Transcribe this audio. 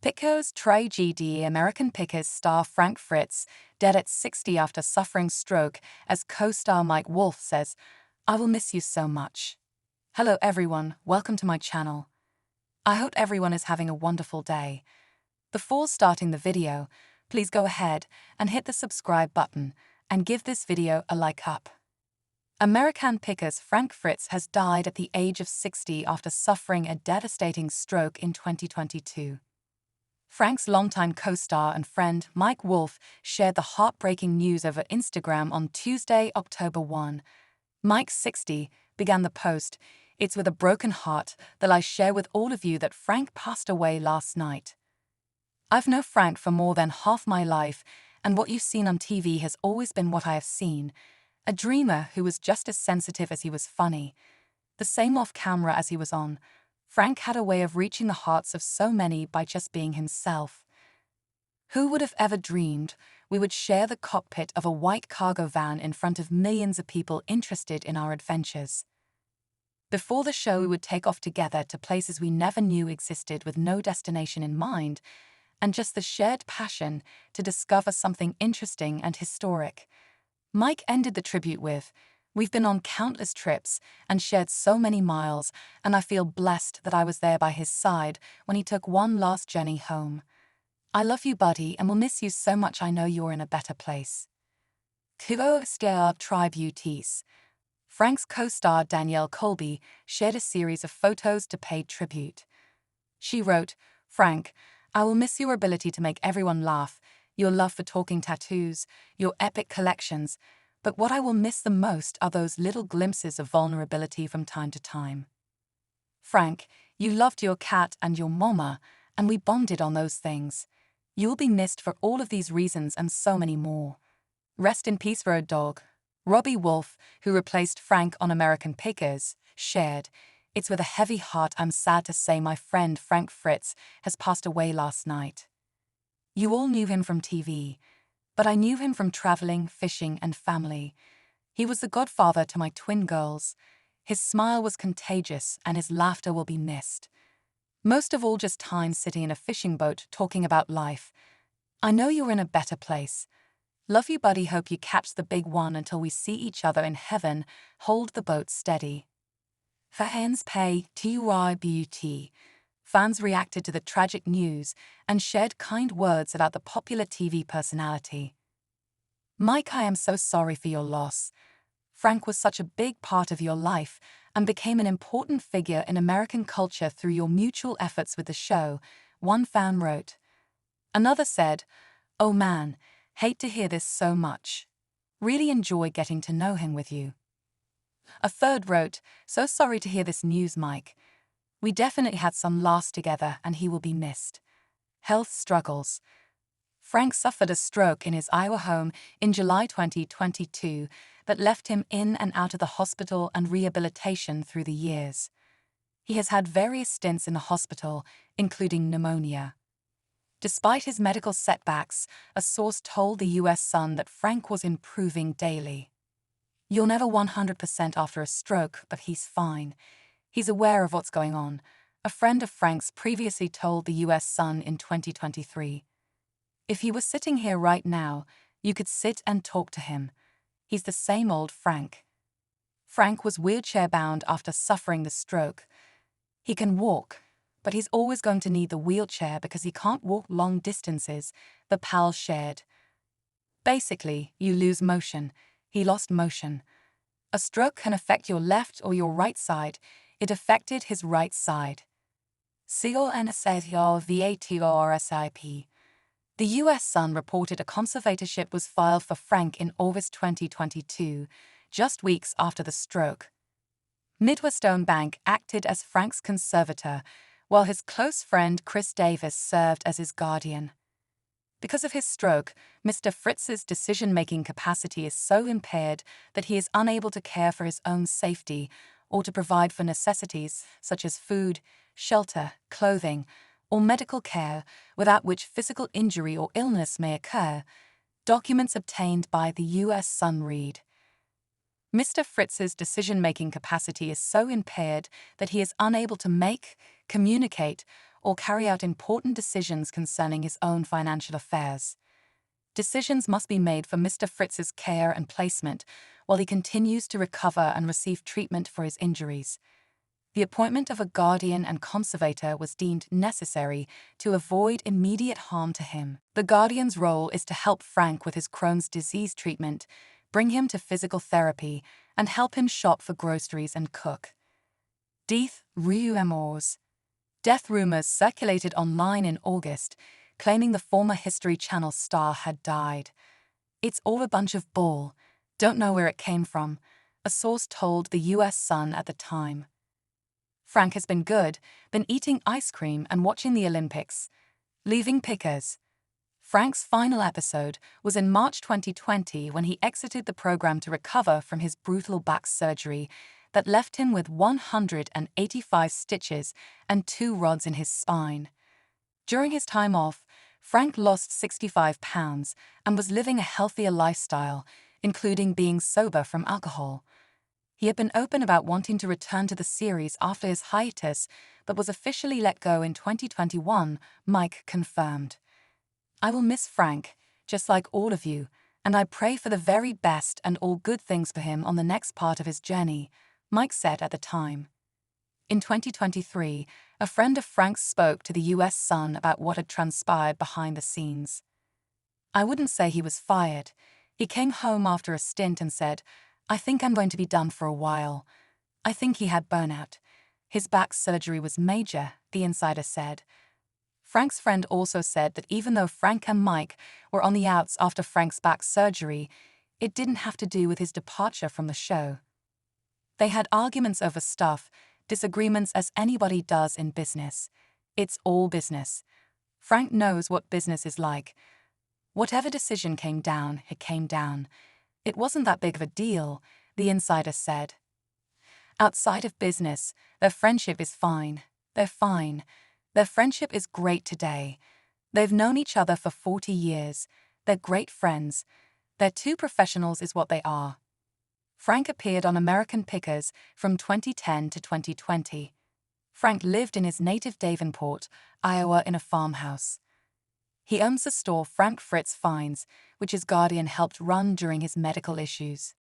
Pico's tragedy. American Pickers star Frank Fritz, dead at 60 after suffering stroke, as co-star Mike Wolf says, "I will miss you so much." Hello everyone, welcome to my channel. I hope everyone is having a wonderful day. Before starting the video, please go ahead and hit the subscribe button and give this video a like up. American Pickers Frank Fritz has died at the age of 60 after suffering a devastating stroke in 2022. Frank's longtime co-star and friend Mike Wolf shared the heartbreaking news over Instagram on Tuesday, October 1. Mike, 60, began the post, "It's with a broken heart that I share with all of you that Frank passed away last night. I've known Frank for more than half my life, and what you've seen on TV has always been what I have seen. A dreamer who was just as sensitive as he was funny. The same off camera as he was on. Frank had a way of reaching the hearts of so many by just being himself. Who would have ever dreamed we would share the cockpit of a white cargo van in front of millions of people interested in our adventures? Before the show, we would take off together to places we never knew existed with no destination in mind, and just the shared passion to discover something interesting and historic." Mike ended the tribute with, "We've been on countless trips and shared so many miles, and I feel blessed that I was there by his side when he took one last journey home. I love you, buddy, and will miss you so much. I know you're in a better place." Kuo Star Tributes. Frank's co-star Danielle Colby shared a series of photos to pay tribute. She wrote, "Frank, I will miss your ability to make everyone laugh, your love for talking tattoos, your epic collections, but what I will miss the most are those little glimpses of vulnerability from time to time. Frank, you loved your cat and your mama, and we bonded on those things. You will be missed for all of these reasons and so many more. Rest in peace, Road Dog." Robbie Wolf, who replaced Frank on American Pickers, shared, "It's with a heavy heart I'm sad to say my friend Frank Fritz has passed away last night. You all knew him from TV, but I knew him from traveling, fishing, and family. He was the godfather to my twin girls. His smile was contagious, and his laughter will be missed. Most of all, just time sitting in a fishing boat talking about life. I know you're in a better place. Love you, buddy. Hope you catch the big one until we see each other in heaven. Hold the boat steady." Fans pay TYBUT. Fans reacted to the tragic news and shared kind words about the popular TV personality. "Mike, I am so sorry for your loss. Frank was such a big part of your life and became an important figure in American culture through your mutual efforts with the show," one fan wrote. Another said, "Oh man, hate to hear this so much. Really enjoy getting to know him with you." A third wrote, "So sorry to hear this news, Mike. We definitely had some laughs together and he will be missed. Health struggles." Frank suffered a stroke in his Iowa home in July 2022 that left him in and out of the hospital and rehabilitation through the years. He has had various stints in the hospital, including pneumonia. Despite his medical setbacks, a source told the US Sun that Frank was improving daily. "You're never 100% after a stroke, but he's fine. He's aware of what's going on," a friend of Frank's previously told the US Sun in 2023. "If he was sitting here right now, you could sit and talk to him. He's the same old Frank." Frank was wheelchair-bound after suffering the stroke. "He can walk, but he's always going to need the wheelchair because he can't walk long distances," the pal shared. "Basically, you lose motion. He lost motion. A stroke can affect your left or your right side. It affected his right side." CONSATORSIP. The US Sun reported a conservatorship was filed for Frank in August 2022, just weeks after the stroke. Midwestone Bank acted as Frank's conservator, while his close friend Chris Davis served as his guardian. Because of his stroke, Mr. Fritz's decision-making capacity is so impaired that he is unable to care for his own safety or to provide for necessities such as food, shelter, clothing, or medical care, without which physical injury or illness may occur, documents obtained by the US Sun read. Mr. Fritz's decision-making capacity is so impaired that he is unable to make, communicate, or carry out important decisions concerning his own financial affairs. Decisions must be made for Mr. Fritz's care and placement while he continues to recover and receive treatment for his injuries. The appointment of a guardian and conservator was deemed necessary to avoid immediate harm to him. The guardian's role is to help Frank with his Crohn's disease treatment, bring him to physical therapy, and help him shop for groceries and cook. Death rumors. Death rumors circulated online in August, claiming the former History Channel star had died. "It's all a bunch of bull. Don't know where it came from," a source told the US Sun at the time. Frank has been good, been eating ice cream and watching the Olympics. Leaving Pickers. Frank's final episode was in March 2020 when he exited the program to recover from his brutal back surgery that left him with 185 stitches and 2 rods in his spine. During his time off, Frank lost 65 pounds and was living a healthier lifestyle, including being sober from alcohol. He had been open about wanting to return to the series after his hiatus, but was officially let go in 2021, Mike confirmed. "I will miss Frank, just like all of you, and I pray for the very best and all good things for him on the next part of his journey," Mike said at the time. In 2023, a friend of Frank's spoke to the US Sun about what had transpired behind the scenes. "I wouldn't say he was fired. He came home after a stint and said, 'I think I'm going to be done for a while.' I think he had burnout. His back surgery was major," the insider said. Frank's friend also said that even though Frank and Mike were on the outs after Frank's back surgery, it didn't have to do with his departure from the show. They had arguments over stuff, disagreements as anybody does in business. It's all business. Frank knows what business is like. Whatever decision came down, it came down. It wasn't that big of a deal, the insider said. Outside of business, their friendship is fine. They're fine. Their friendship is great today. They've known each other for 40 years. They're great friends. They're two professionals is what they are. Frank appeared on American Pickers from 2010 to 2020. Frank lived in his native Davenport, Iowa in a farmhouse. He owns the store Frank Fritz Finds, which his guardian helped run during his medical issues.